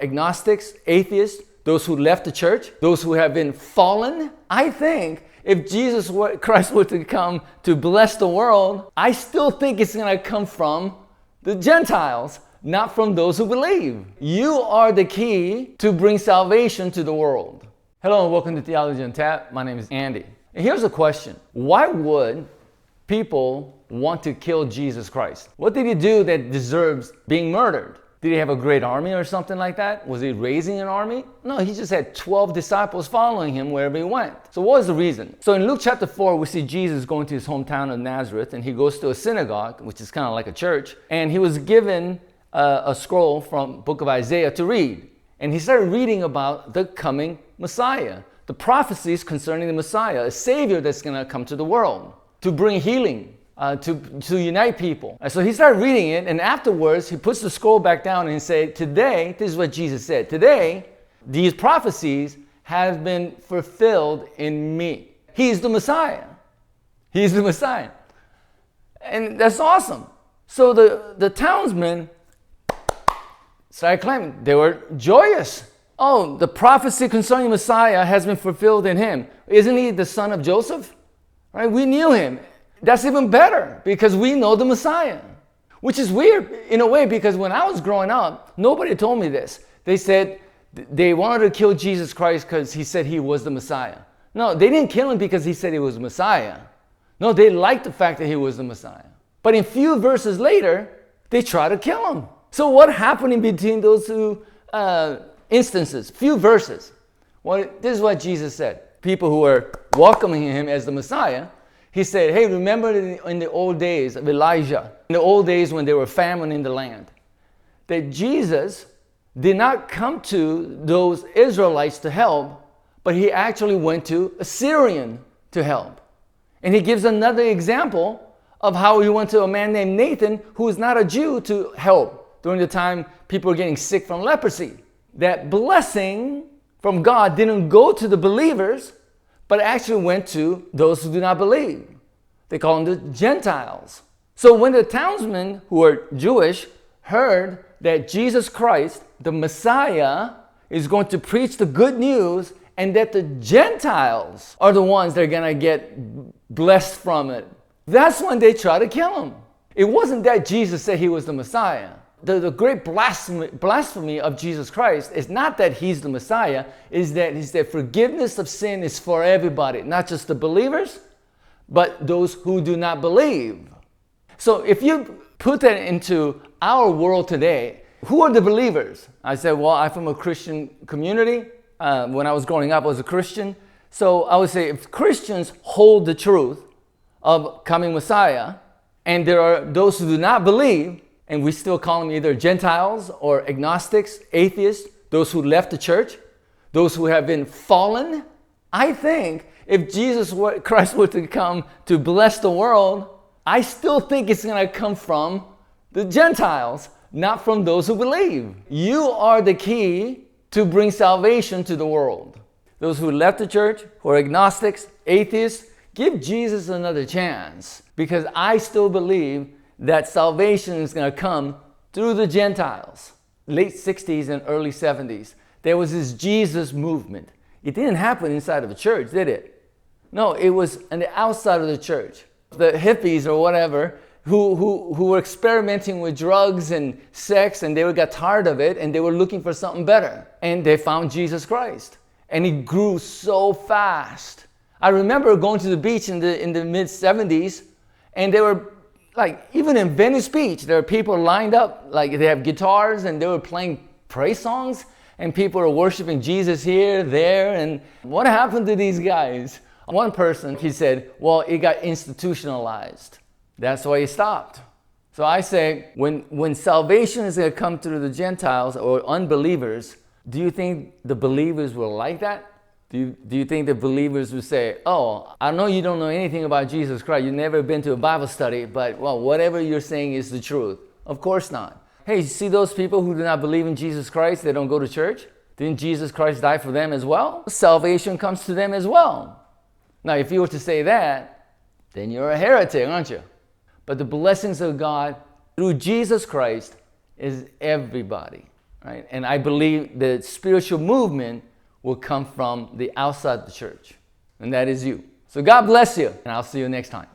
agnostics, atheists, those who left the church, those who have been fallen. I think if Jesus Christ were to come to bless the world, I still think it's going to come from the Gentiles, not from those who believe. You are the key to bring salvation to the world. Hello and welcome to Theology on Tap. My name is Andy. And here's a question. Why would people want to kill Jesus Christ? What did he do that deserves being murdered? Did he have a great army or something like that? Was he raising an army? No, he just had 12 disciples following him wherever he went. So what was the reason? So in Luke chapter 4, we see Jesus going to his hometown of Nazareth, and he goes to a synagogue, which is kind of like a church, and he was given a scroll from book of Isaiah to read. And he started reading about the coming Messiah, the prophecies concerning the Messiah, a Savior that's going to come to the world to bring healing, to unite people. And so he started reading it, and afterwards he puts the scroll back down and he said, today, this is what Jesus said, today these prophecies have been fulfilled in me. He's the Messiah. He's the Messiah. And that's awesome. So the townsmen started claiming, they were joyous. Oh, the prophecy concerning Messiah has been fulfilled in him. Isn't he the son of Joseph? Right? We knew him. That's even better because we know the Messiah, which is weird in a way because when I was growing up, nobody told me this. They said they wanted to kill Jesus Christ because he said he was the Messiah. No, they didn't kill him because he said he was the Messiah. No, they liked the fact that he was the Messiah. But in few verses later, they tried to kill him. So what happened in between those two instances? Few verses. Well, this is what Jesus said. People who were welcoming him as the Messiah, he said, hey, remember in the old days of Elijah, in the old days when there were famine in the land, that Jesus did not come to those Israelites to help, but he actually went to a Syrian to help. And he gives another example of how he went to a man named Nathan, who is not a Jew, to help during the time people were getting sick from leprosy. That blessing from God didn't go to the believers, but actually went to those who do not believe. They call them the Gentiles. So when the townsmen who are Jewish heard that Jesus Christ, the Messiah, is going to preach the good news and that the Gentiles are the ones that are going to get blessed from it, that's when they try to kill him. It wasn't that Jesus said he was the Messiah. The great blasphemy of Jesus Christ is not that he's the Messiah, is that forgiveness of sin is for everybody, not just the believers, but those who do not believe. So if you put that into our world today, who are the believers? I said, well, I'm from a Christian community. When I was growing up, I was a Christian. So I would say if Christians hold the truth of coming Messiah, and there are those who do not believe, and we still call them either Gentiles or agnostics, atheists, those who left the church, those who have been fallen. I think if Jesus Christ were to come to bless the world, I still think it's going to come from the Gentiles, not from those who believe. You are the key to bring salvation to the world. Those who left the church, who are agnostics, atheists, give Jesus another chance, because I still believe that salvation is going to come through the Gentiles. Late 60s and early 70s, there was this Jesus movement. It didn't happen inside of a church, did it? No, it was on the outside of the church. The hippies or whatever who were experimenting with drugs and sex, and they got tired of it and they were looking for something better. And they found Jesus Christ. And it grew so fast. I remember going to the beach in the mid 70s, and they were like, even in Venice Beach, there are people lined up, like they have guitars and they were playing praise songs, and people are worshiping Jesus here, there. And what happened to these guys? One person, he said, well, it got institutionalized. That's why he stopped. So I say, when salvation is going to come through the Gentiles or unbelievers, do you think the believers will like that? Do you think the believers will say, oh, I know you don't know anything about Jesus Christ. You've never been to a Bible study, but well, whatever you're saying is the truth. Of course not. Hey, you see those people who do not believe in Jesus Christ, they don't go to church? Didn't Jesus Christ die for them as well? Salvation comes to them as well. Now, if you were to say that, then you're a heretic, aren't you? But the blessings of God through Jesus Christ is everybody. right? And I believe the spiritual movement will come from the outside the church, and that is you. So God bless you, and I'll see you next time.